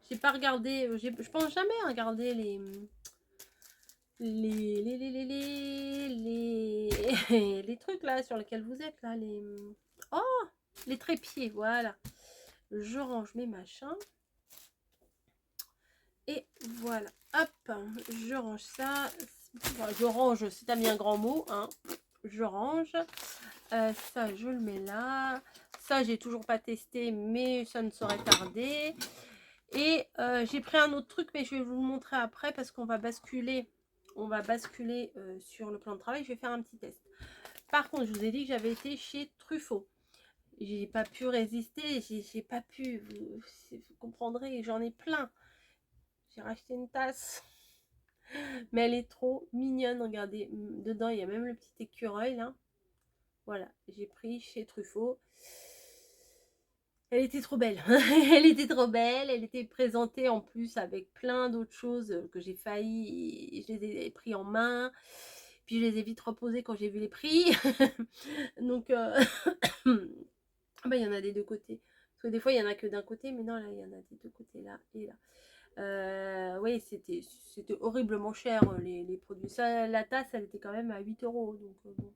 J'ai pas regardé, je pense jamais à regarder les trucs là sur lesquels vous êtes là, oh, les trépieds, voilà. Je range mes machins. Et voilà, hop, je range ça. Enfin, je range, c'est un bien grand mot, hein. Je range. Ça, je le mets là. Ça, j'ai toujours pas testé, mais ça ne saurait tarder. Et j'ai pris un autre truc, mais je vais vous le montrer après parce qu'on va basculer. On va basculer sur le plan de travail. Je vais faire un petit test. Par contre, je vous ai dit que j'avais été chez Truffaut. J'ai pas pu résister. J'ai pas pu. Vous comprendrez, j'en ai plein. J'ai racheté une tasse. Mais elle est trop mignonne. Regardez, dedans, il y a même le petit écureuil là. Voilà, j'ai pris chez Truffaut. Elle était trop belle. Elle était trop belle. Elle était présentée en plus avec plein d'autres choses que j'ai failli. Je les ai pris en main. Puis je les ai vite reposées quand j'ai vu les prix. Donc, il y en a des deux côtés. Parce que des fois, il y en a que d'un côté. Mais non, là, il y en a des deux côtés, là et là. Oui, c'était horriblement cher, les produits. Ça, la tasse, elle était quand même à 8 €. Donc, bon.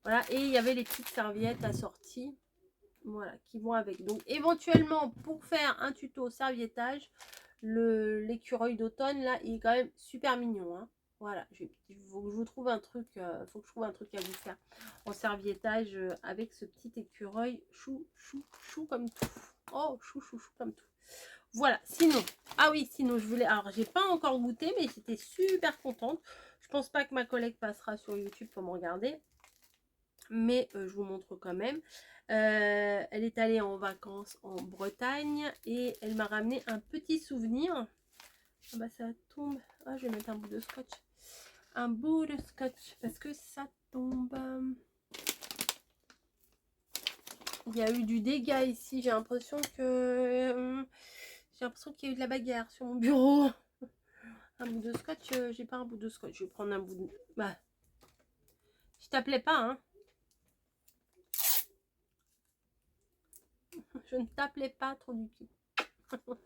Voilà. Et il y avait les petites serviettes assorties. Voilà, qui vont avec. Donc éventuellement, pour faire un tuto serviettage, l'écureuil d'automne, là, il est quand même super mignon. Hein. Voilà, il faut que je vous trouve un truc, faut que je trouve un truc à vous faire en serviettage avec ce petit écureuil chou comme tout. Oh, chou comme tout. Voilà, sinon, ah oui, sinon je voulais, alors j'ai pas encore goûté, mais j'étais super contente. Je pense pas que ma collègue passera sur YouTube pour me regarder, mais je vous montre quand même. Elle est allée en vacances en Bretagne et elle m'a ramené un petit souvenir. Ah bah ça tombe. Ah, je vais mettre un bout de scotch. Un bout de scotch parce que ça tombe. Il y a eu du dégât ici. J'ai l'impression que qu'il y a eu de la bagarre sur mon bureau. Un bout de scotch. J'ai pas un bout de scotch. Je vais prendre un bout de. Bah, je t'appelais pas, hein. Je ne t'appelais pas trop du tout. Hop.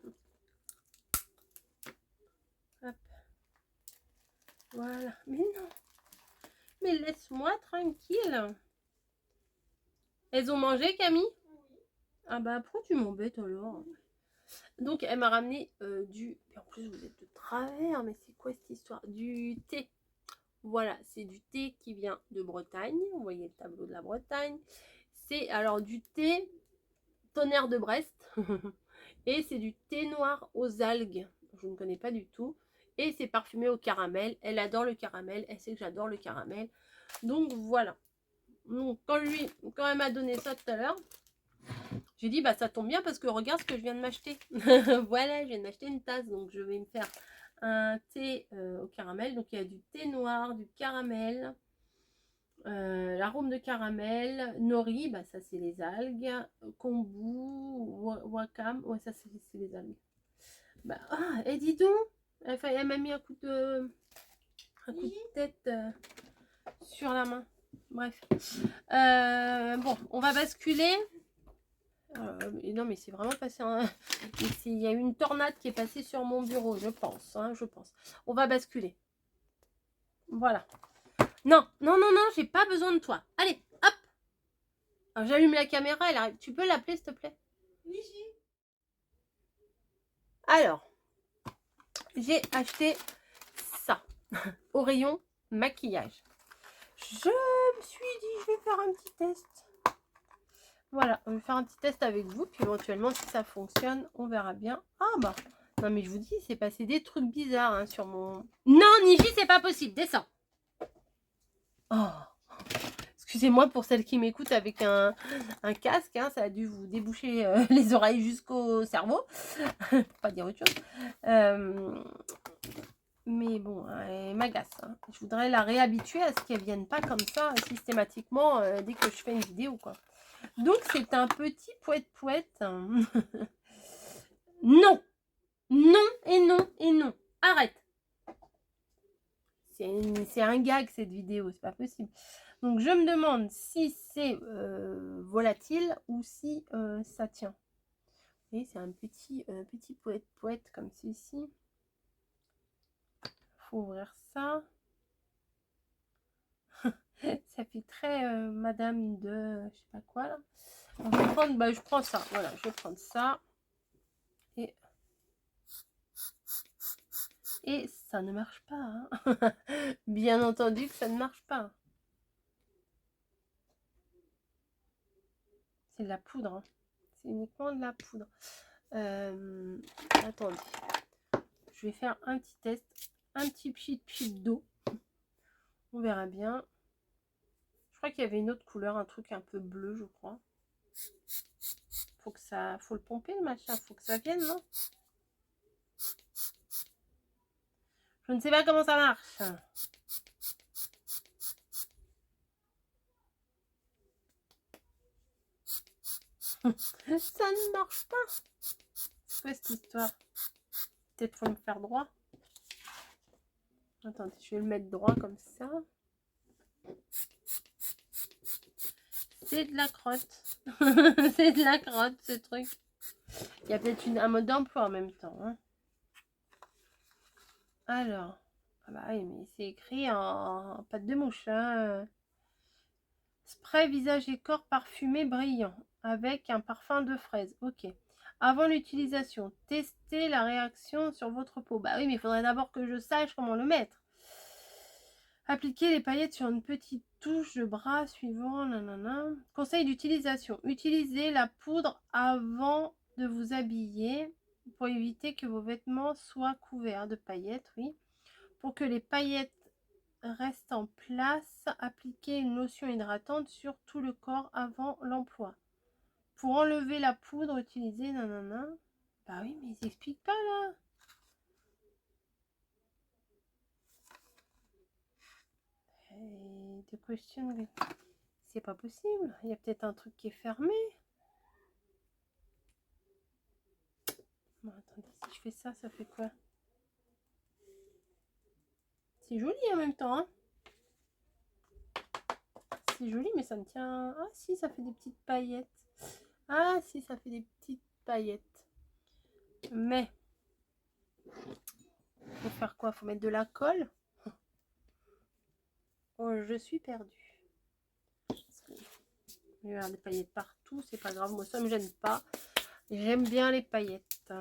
Voilà. Mais non. Mais laisse-moi tranquille. Elles ont mangé, Camille? Ah bah pourquoi tu m'embêtes alors? Donc elle m'a ramené du... En plus vous êtes de travers, mais c'est quoi cette histoire? Du thé. Voilà, c'est du thé qui vient de Bretagne. Vous voyez le tableau de la Bretagne. C'est alors du thé Tonnerre de Brest. Et c'est du thé noir aux algues. Je ne connais pas du tout. Et c'est parfumé au caramel. Elle adore le caramel. Elle sait que j'adore le caramel. Donc voilà. Donc quand elle m'a donné ça tout à l'heure, j'ai dit, bah ça tombe bien parce que regarde ce que je viens de m'acheter. Voilà, je viens de m'acheter une tasse. Donc je vais me faire un thé au caramel. Donc il y a du thé noir, du caramel, l'arôme de caramel, nori, bah ça c'est les algues, kombu, wakam, ouais ça c'est les algues. Bah, et dis donc, elle m'a mis un coup de tête sur la main. Bref. Bon, on va basculer. Non, mais c'est vraiment passé il y a eu une tornade qui est passée sur mon bureau, je pense. Hein, je pense. On va basculer. Voilà. Non, non, non, non, j'ai pas besoin de toi. Allez, hop. J'allume la caméra, elle arrive. Tu peux l'appeler, s'il te plaît? Oui. Alors, j'ai acheté ça au rayon maquillage. Je me suis dit, je vais faire un petit test. Voilà, on va faire un petit test avec vous, puis éventuellement, si ça fonctionne, on verra bien. Ah bah, non mais je vous dis, c'est passé des trucs bizarres hein, sur mon... Non, Niji, c'est pas possible, descends. Oh, excusez-moi pour celles qui m'écoutent avec un casque, hein, ça a dû vous déboucher les oreilles jusqu'au cerveau, pour pas dire autre chose. Mais bon, elle m'agace. Hein. Je voudrais la réhabituer à ce qu'elle ne vienne pas comme ça systématiquement dès que je fais une vidéo, quoi. Donc, c'est un petit poète-poète. Non. Non et non et non. Arrête. C'est un gag, cette vidéo. C'est pas possible. Donc, je me demande si c'est volatile ou si ça tient. Vous voyez, c'est un petit poète-poète comme celui-ci. Faut ouvrir ça. Ça fait très madame de je sais pas quoi là. On va prendre, bah, je prends ça. Voilà, je vais prendre ça. Et ça ne marche pas. Hein. Bien entendu que ça ne marche pas. C'est de la poudre. Hein. C'est uniquement de la poudre. Attendez. Je vais faire un petit test. Un petit pchit d'eau. On verra bien. Je crois qu'il y avait une autre couleur, un truc un peu bleu, je crois. Faut le pomper le machin. Faut que ça vienne, non? Je ne sais pas comment ça marche. Ça ne marche pas. C'est quoi cette histoire? Peut-être faut me faire droit. Attendez, je vais le mettre droit comme ça. C'est de la crotte. C'est de la crotte, ce truc. Il y a peut-être un mode d'emploi en même temps. Hein. Alors, ah bah oui, mais c'est écrit en pâte de mouche. Hein. Spray visage et corps parfumé brillant avec un parfum de fraise. Ok. Avant l'utilisation, testez la réaction sur votre peau. Bah oui, mais il faudrait d'abord que je sache comment le mettre. Appliquez les paillettes sur une petite touche de bras suivant. Nanana. Conseil d'utilisation. Utilisez la poudre avant de vous habiller pour éviter que vos vêtements soient couverts de paillettes. Oui. Pour que les paillettes restent en place, appliquez une lotion hydratante sur tout le corps avant l'emploi. Pour enlever la poudre, utilisez nanana. Bah oui, mais ils n'expliquent pas là. The question, c'est pas possible. Il y a peut-être un truc qui est fermé. Bon, attendez, si je fais ça, ça fait quoi? C'est joli en même temps. Hein, c'est joli, mais ça me tient. Ah si, ça fait des petites paillettes. Ah si, ça fait des petites paillettes. Mais faut faire quoi? Faut mettre de la colle. Oh, je suis perdue. Il y a des paillettes partout, c'est pas grave, moi ça me gêne pas. J'aime bien les paillettes.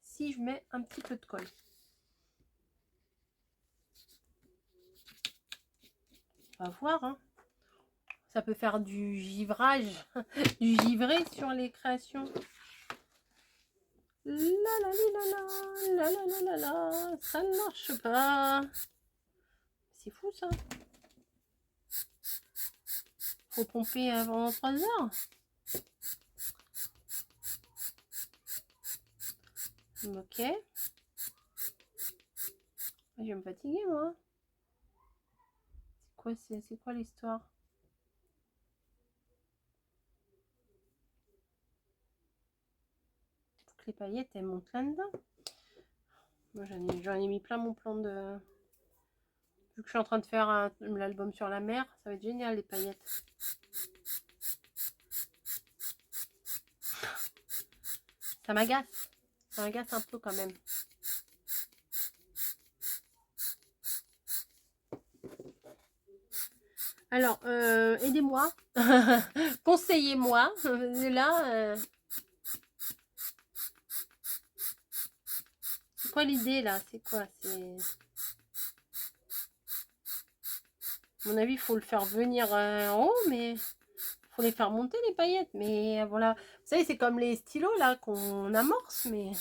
Si je mets un petit peu de colle. On va voir. Hein. Ça peut faire du givrage, du givré sur les créations. La la la la la la la la la, ça ne marche pas. C'est fou ça. Faut pomper avant 3 heures. Ok. Je vais me fatiguer moi. C'est quoi l'histoire? Faut que les paillettes elles montent là-dedans. Moi j'en ai mis plein mon plan de... Vu que je suis en train de faire l'album sur la mer, ça va être génial les paillettes. Ça m'agace. Ça m'agace un peu quand même. Alors, aidez-moi. Conseillez-moi. Là, c'est quoi l'idée là? C'est quoi? C'est... À mon avis, il faut le faire venir en haut, mais... Faut les faire monter les paillettes. Mais voilà. Vous savez, c'est comme les stylos là qu'on amorce, mais...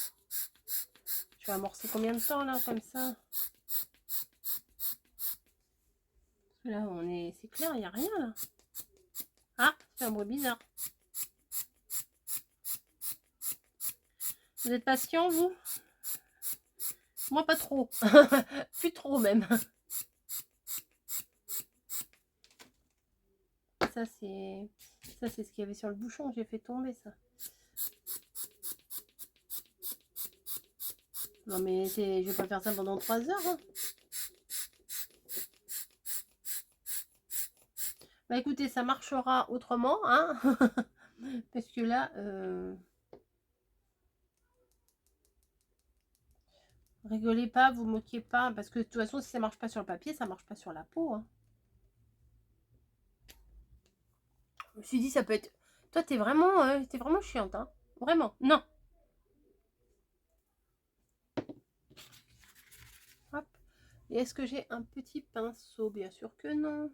Je vais amorcer combien de temps là, comme ça? Là, on est... C'est clair, il n'y a rien là. Ah, c'est un bruit bizarre. Vous êtes patient, vous? Moi, pas trop. Plus trop, même. Ça, c'est ce qu'il y avait sur le bouchon que j'ai fait tomber, ça. Non, mais je vais pas faire ça pendant 3 heures. Hein. Bah, écoutez, ça marchera autrement, hein. Parce que là... Rigolez pas, vous moquez pas. Parce que de toute façon, si ça marche pas sur le papier, ça marche pas sur la peau. Hein. Je me suis dit, ça peut être... Toi, t'es vraiment chiante, hein. Vraiment, non. Hop. Et est-ce que j'ai un petit pinceau? Bien sûr que non.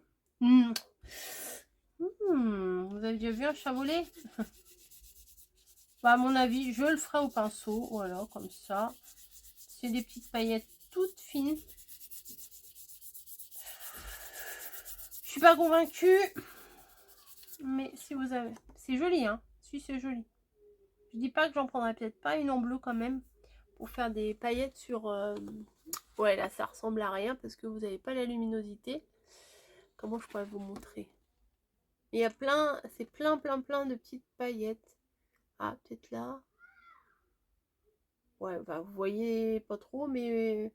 Vous avez déjà vu un chat voler? Bah, à mon avis, je le ferai au pinceau. Voilà, comme ça. C'est des petites paillettes toutes fines. Je suis pas convaincue. Mais si vous avez... C'est joli, hein. Si, c'est joli. Je dis pas que j'en prendrai peut-être pas une en bleu quand même. Pour faire des paillettes sur... Ouais, là, ça ressemble à rien parce que vous n'avez pas la luminosité. Comment je pourrais vous montrer? Il y a plein... C'est plein de petites paillettes. Ah, peut-être là. Ouais, bah, vous voyez pas trop, mais...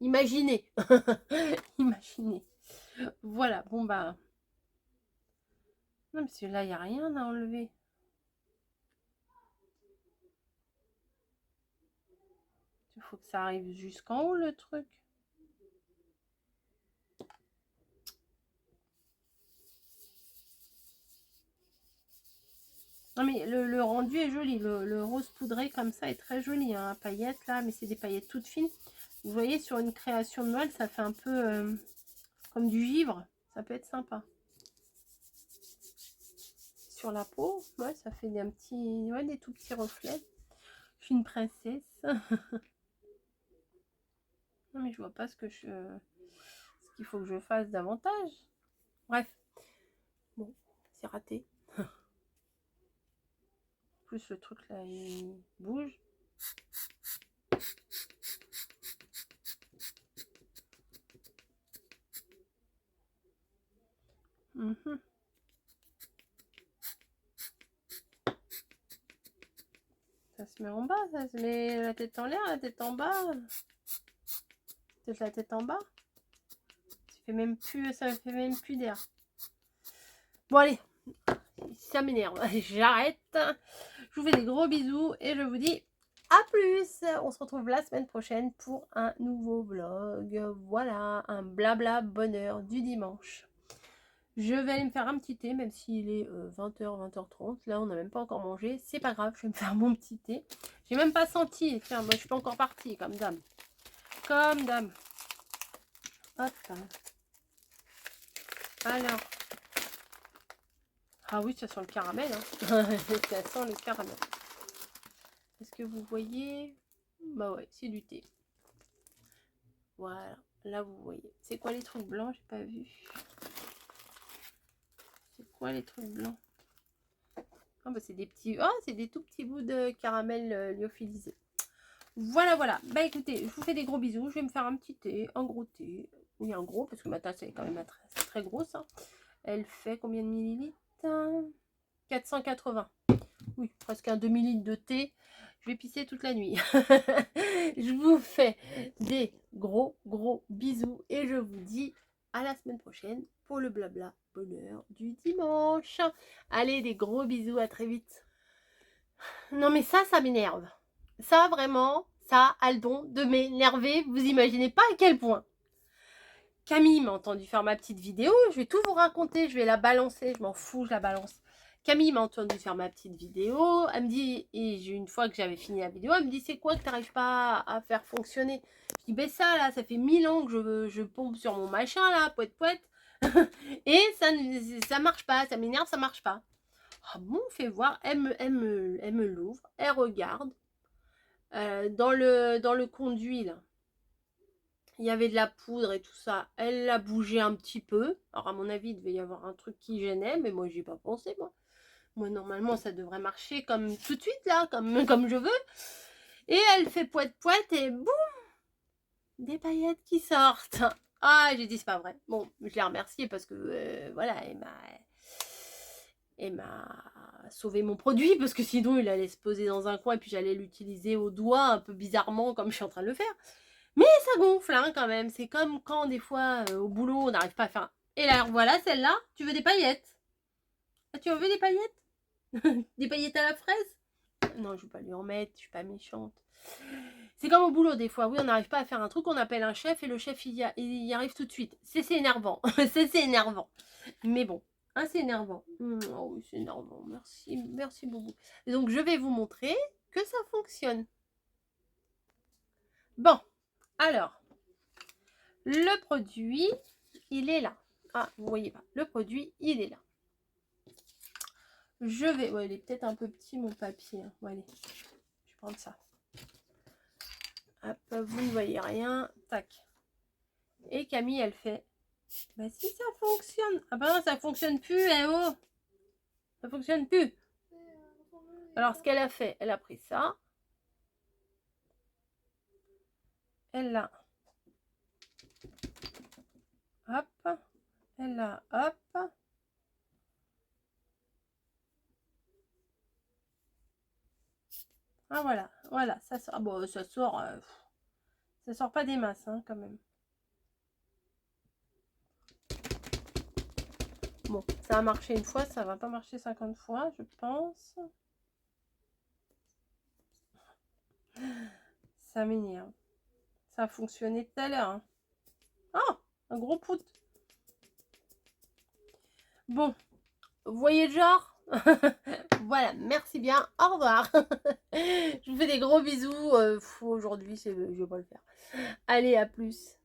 Imaginez. Imaginez. Voilà, bon bah... Non, parce que là, il n'y a rien à enlever. Il faut que ça arrive jusqu'en haut, le truc. Non, mais le rendu est joli. Le rose poudré comme ça est très joli. Hein, paillettes, là, mais c'est des paillettes toutes fines. Vous voyez, sur une création de Noël, ça fait un peu comme du givre. Ça peut être sympa. Sur la peau, ouais, ça fait des tout petits reflets. Je suis une princesse. Non, mais je vois pas ce qu'il faut que je fasse davantage. Bref. Bon, c'est raté. Plus le truc là, il bouge. Ça se met en bas, ça se met la tête en l'air, la tête en bas. Peut-être la tête en bas. Ça fait même plus d'air. Bon allez, ça m'énerve. J'arrête. Je vous fais des gros bisous et je vous dis à plus. On se retrouve la semaine prochaine pour un nouveau vlog. Voilà, un blabla bonheur du dimanche. Je vais aller me faire un petit thé, même s'il est 20h, 20h30. Là, on n'a même pas encore mangé. C'est pas grave, je vais me faire mon petit thé. J'ai même pas senti. Tiens, moi, je suis pas encore partie, comme dame. Comme dame. Hop. Alors. Ah oui, ça sent le caramel. Hein. Ça sent le caramel. Est-ce que vous voyez? Bah ouais, c'est du thé. Voilà, là vous voyez. C'est quoi les trucs blancs? J'ai pas vu. C'est quoi les trucs blancs? Ah bah c'est des petits... Oh, c'est des tout petits bouts de caramel lyophilisé. Voilà, voilà. Bah écoutez, je vous fais des gros bisous. Je vais me faire un petit thé, un gros thé. Oui, un gros, parce que ma tasse, elle est quand même très grosse. Hein. Elle fait combien de millilitres? 480. Oui, presque un demi-litre de thé. Je vais pisser toute la nuit. Je vous fais des gros bisous et je vous dis à la semaine prochaine pour le blabla bonheur du dimanche. Allez, des gros bisous, à très vite. Non mais ça m'énerve. Ça vraiment, ça a le don de m'énerver. Vous imaginez pas à quel point. Camille m'a entendu faire ma petite vidéo. Je vais tout vous raconter. Je vais la balancer. Je m'en fous, je la balance. Camille m'a entendu faire ma petite vidéo. Elle me dit, et une fois que j'avais fini la vidéo, elle me dit c'est quoi que tu n'arrives pas à faire fonctionner? Je dis ben ça là, ça fait 1000 ans que je pompe sur mon machin là, poète. Et ça marche pas, ça m'énerve, ça marche pas. Ah bon, fais voir. Elle me l'ouvre, elle regarde. Dans le conduit là, il y avait de la poudre et tout ça. Elle l'a bougé un petit peu. Alors à mon avis, il devait y avoir un truc qui gênait, mais moi j'y ai pas pensé moi. Moi, normalement, ça devrait marcher comme tout de suite, là, comme je veux. Et elle fait poète et boum, des paillettes qui sortent. Ah, j'ai dit, c'est pas vrai. Bon, je l'ai remerciée parce que, voilà, elle m'a sauvé mon produit parce que sinon, il allait se poser dans un coin et puis j'allais l'utiliser au doigt un peu bizarrement comme je suis en train de le faire. Mais ça gonfle, hein, quand même. C'est comme quand, des fois, au boulot, on n'arrive pas à faire... Et là, voilà, celle-là, tu veux des paillettes? Ah, tu en veux des paillettes? Des paillettes à la fraise? Non, je ne vais pas lui en mettre, je suis pas méchante. C'est comme au boulot des fois, oui, on n'arrive pas à faire un truc, on appelle un chef et le chef il y arrive tout de suite. C'est énervant, c'est énervant. Mais bon, hein, c'est énervant. Oh oui, c'est énervant, merci beaucoup. Et donc je vais vous montrer que ça fonctionne. Bon, alors, le produit, il est là. Ah, vous voyez pas, le produit, il est là. Je vais... Ouais, il est peut-être un peu petit, mon papier. Hein. Bon, allez, je vais prendre ça. Hop, vous ne voyez rien. Tac. Et Camille, elle fait... Bah si, ça fonctionne. Ah bah non, ça fonctionne plus, eh oh. Ça fonctionne plus. Alors, ce qu'elle a fait, elle a pris ça. Elle l'a... Hop. Elle l'a... Hop. Ah voilà, voilà, ça sort. Bon, ça sort pas des masses, hein, quand même. Bon, ça a marché une fois, ça va pas marcher 50 fois, je pense. Ça m'énerve. Ça a fonctionné tout à l'heure. Hein. Oh, un gros poutre. Bon, vous voyez le genre? Voilà, merci bien, au revoir. Je vous fais des gros bisous. Aujourd'hui, je vais pas le faire. Allez, à plus.